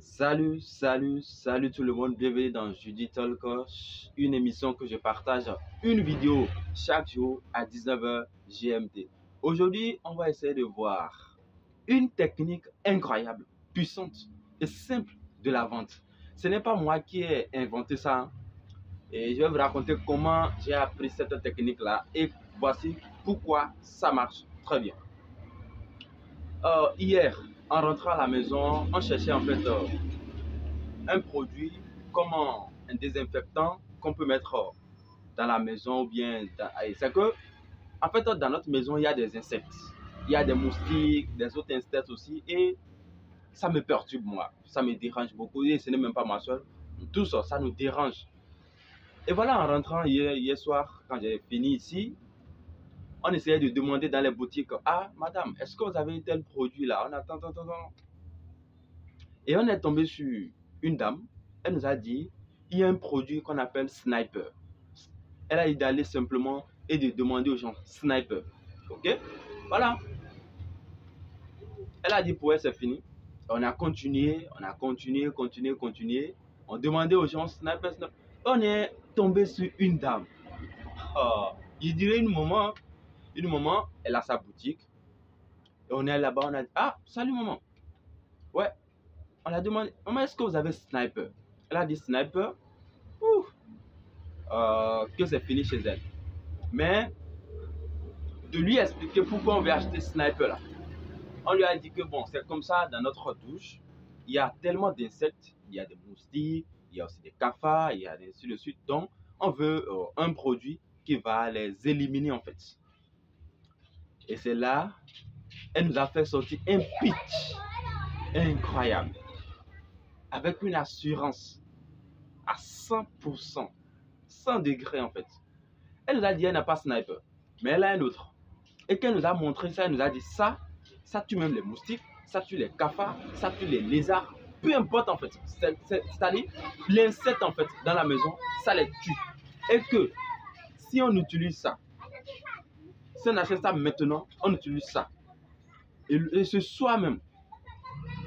Salut tout le monde, bienvenue dans Judy Talk, une émission que je partage une vidéo chaque jour à 19h GMT. Aujourd'hui, on va essayer de voir une technique incroyable, puissante et simple de la vente. Ce n'est pas moi qui ai inventé ça, hein. Et je vais vous raconter comment j'ai appris cette technique-là et voici pourquoi ça marche très bien. Hier, en rentrant à la maison, on cherchait en fait un produit comme un désinfectant qu'on peut mettre dans la maison ou bien c'est que en fait dans notre maison il y a des insectes, il y a des moustiques, des autres insectes aussi et ça me perturbe moi, ça me dérange beaucoup et ce n'est même pas moi seul, tout ça, ça nous dérange. Et voilà, en rentrant hier soir quand j'ai fini ici, on essayait de demander dans les boutiques, ah madame, est-ce que vous avez tel produit là? On attend. Et on est tombé sur une dame, elle nous a dit, il y a un produit qu'on appelle Sniper. Elle a dit d'aller simplement et de demander aux gens Sniper. Ok? Voilà. Elle a dit pour elle c'est fini. On a continué. On demandait aux gens Sniper. On est tombé sur une dame. Je dirais une maman, elle a sa boutique. Et on est là-bas, on a dit, ah, salut maman. Ouais. On a demandé, maman, est-ce que vous avez Sniper? Elle a dit Sniper. Que c'est fini chez elle. Mais de lui expliquer pourquoi on veut acheter Sniper là. On lui a dit que bon, c'est comme ça dans notre douche. Il y a tellement d'insectes, il y a des moustiques, il y a aussi des cafards, il y a ainsi de suite. Donc, on veut un produit qui va les éliminer en fait. Et c'est là, elle nous a fait sortir un pitch incroyable. Avec une assurance à 100%, 100 degrés en fait. Elle nous a dit, elle n'a pas Sniper, mais elle a un autre. Et qu'elle nous a montré ça, elle nous a dit, ça tue même les moustiques, ça tue les cafards, ça tue les lézards, peu importe en fait. C'est-à-dire, l'insecte en fait, dans la maison, ça les tue. Et que, si on utilise ça, si on achète ça maintenant, on utilise ça. Et ce soir même,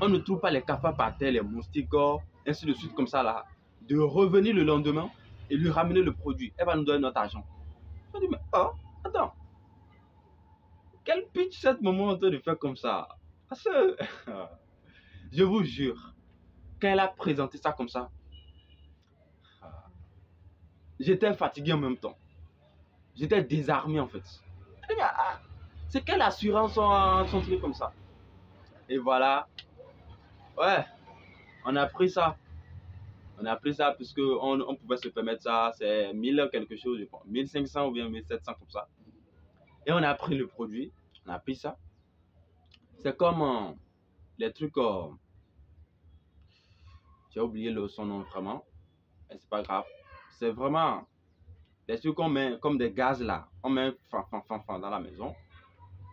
on ne trouve pas les cafards par terre, les moustiques, ainsi de suite comme ça là. De revenir le lendemain et lui ramener le produit. Elle va nous donner notre argent. Je dis, mais oh, attends. Quel pitch cette maman en train de faire comme ça? Parce que, je vous jure, quand elle a présenté ça comme ça, j'étais fatigué en même temps. J'étais désarmé en fait. C'est quelle assurance son truc comme ça? Et voilà. Ouais, on a pris ça. On a pris ça puisque on pouvait se permettre ça. C'est 1000 quelque chose, je pense. 1500 ou bien 1700 comme ça. Et on a pris le produit. On a pris ça. C'est comme les trucs. J'ai oublié son nom vraiment. Mais c'est pas grave. C'est vraiment des trucs qu'on met comme des gaz là. On met dans la maison.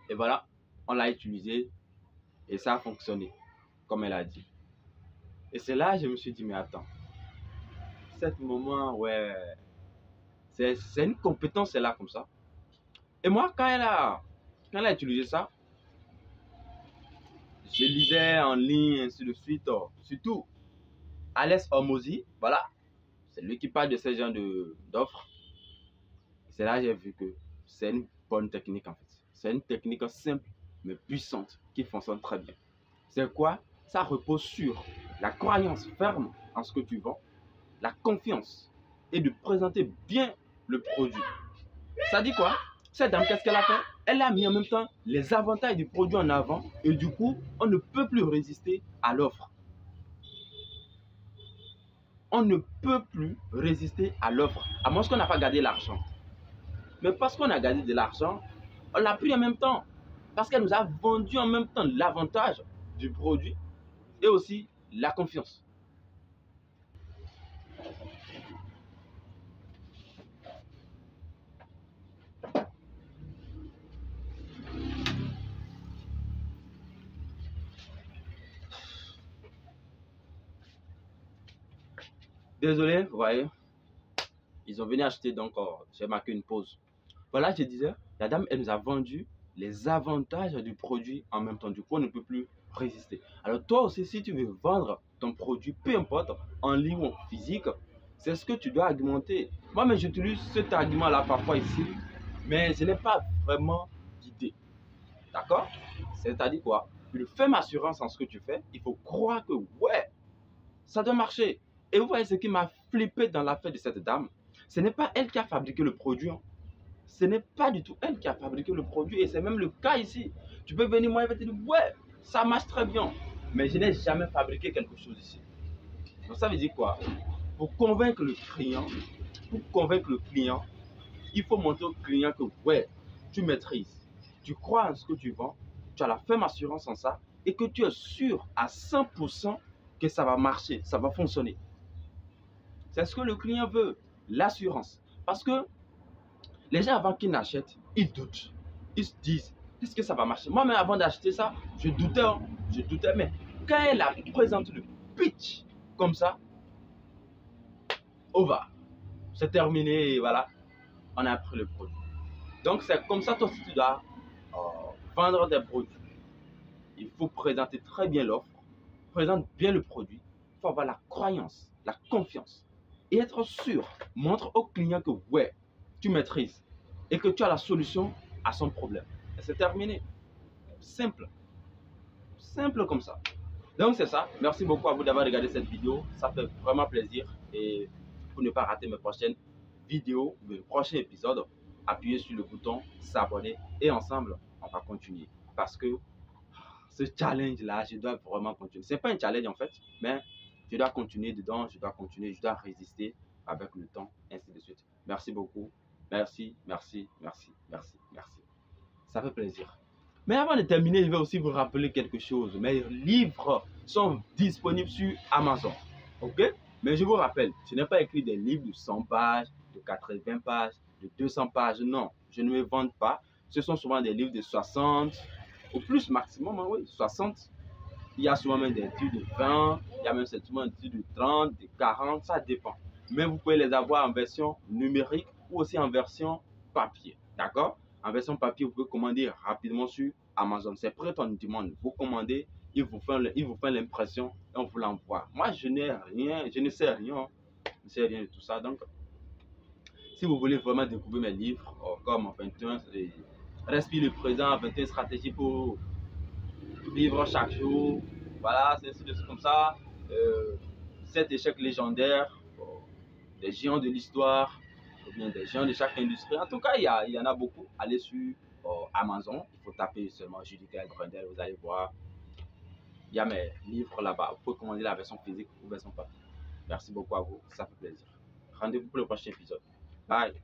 Et voilà. On l'a utilisé. Et ça a fonctionné. Comme elle a dit. Et c'est là que je me suis dit, mais attends. Cet moment, ouais. C'est une compétence, c'est là comme ça. Et moi, quand elle a utilisé ça, je lisais en ligne, ainsi de suite, surtout Alex Hormozy, voilà, c'est lui qui parle de ce genre d'offres. C'est là que j'ai vu que c'est une bonne technique en fait. C'est une technique simple mais puissante qui fonctionne très bien. C'est quoi? Ça repose sur la croyance ferme en ce que tu vends, la confiance et de présenter bien le produit. Ça dit quoi? Cette dame, qu'est-ce qu'elle a fait? Elle a mis en même temps les avantages du produit en avant et du coup, on ne peut plus résister à l'offre. On ne peut plus résister à l'offre, à moins qu'on n'a pas gardé l'argent. Mais parce qu'on a gardé de l'argent, on l'a pris en même temps. Parce qu'elle nous a vendu en même temps l'avantage du produit et aussi la confiance. Désolé, vous voyez, ils ont venu acheter, donc j'ai marqué une pause. Voilà, je disais, la dame, elle nous a vendu les avantages du produit en même temps. Du coup, on ne peut plus résister. Alors toi aussi, si tu veux vendre ton produit, peu importe, en ligne ou en physique, c'est ce que tu dois argumenter. Moi, mais j'utilise cet argument-là parfois ici, mais je n'ai pas vraiment d'idée. D'accord? C'est-à-dire quoi? Je fais ma assurance en ce que tu fais. Il faut croire que, ouais, ça doit marcher. Et vous voyez ce qui m'a flippé dans l'affaire de cette dame. Ce n'est pas elle qui a fabriqué le produit. Hein. Ce n'est pas du tout elle qui a fabriqué le produit. Et c'est même le cas ici. Tu peux venir, moi, et te dire, ouais, ça marche très bien. Mais je n'ai jamais fabriqué quelque chose ici. Donc ça veut dire quoi? Pour convaincre le client, il faut montrer au client que, ouais, tu maîtrises. Tu crois en ce que tu vends. Tu as la ferme assurance en ça. Et que tu es sûr à 100% que ça va marcher, ça va fonctionner. C'est ce que le client veut, l'assurance. Parce que les gens, avant qu'ils n'achètent, ils doutent. Ils se disent, est-ce que ça va marcher? Moi-même, avant d'acheter ça, je doutais. Hein. Je doutais. Mais quand elle présente le pitch comme ça, au va. C'est terminé et voilà, on a pris le produit. Donc, c'est comme ça, toi aussi, tu dois vendre des produits. Il faut présenter très bien l'offre, présente bien le produit. Il faut avoir la croyance, la confiance et être sûr. Montre au client que ouais, tu maîtrises et que tu as la solution à son problème. Et c'est terminé. Simple. Simple comme ça. Donc c'est ça. Merci beaucoup à vous d'avoir regardé cette vidéo. Ça fait vraiment plaisir. Et pour ne pas rater mes prochaines vidéos, mes prochains épisodes, appuyez sur le bouton s'abonner et ensemble, on va continuer. Parce que ce challenge-là, je dois vraiment continuer. Ce n'est pas un challenge en fait, mais je dois continuer dedans, je dois continuer, je dois résister avec le temps, ainsi de suite. Merci beaucoup. Merci, merci, merci, merci, merci. Ça fait plaisir. Mais avant de terminer, je vais aussi vous rappeler quelque chose. Mes livres sont disponibles sur Amazon. Ok? Mais je vous rappelle, je n'ai pas écrit des livres de 100 pages, de 80 pages, de 200 pages. Non, je ne me vante pas. Ce sont souvent des livres de 60, au plus maximum, hein, oui, 60. Il y a souvent même des titres de 20, il y a même souvent des titres de 30, de 40, ça dépend. Mais vous pouvez les avoir en version numérique ou aussi en version papier. D'accord? En version papier, vous pouvez commander rapidement sur Amazon. C'est prêt on demande. Vous commandez, il vous fait l'impression et on vous l'envoie. Moi, je n'ai rien, je ne sais rien. Je ne sais rien de tout ça. Donc, si vous voulez vraiment découvrir mes livres, comme 21, Respire le présent, 21 stratégies pour vivre chaque jour, voilà, c'est ainsi de suite comme ça. 7 échecs légendaires, des géants de l'histoire, ou bien des géants de chaque industrie. En tout cas, il y en a beaucoup. Allez sur Amazon, il faut taper seulement Judicaël Grendel, vous allez voir. Il y a mes livres là-bas. Vous pouvez commander la version physique ou la version papier. Merci beaucoup à vous, ça fait plaisir. Rendez-vous pour le prochain épisode. Bye.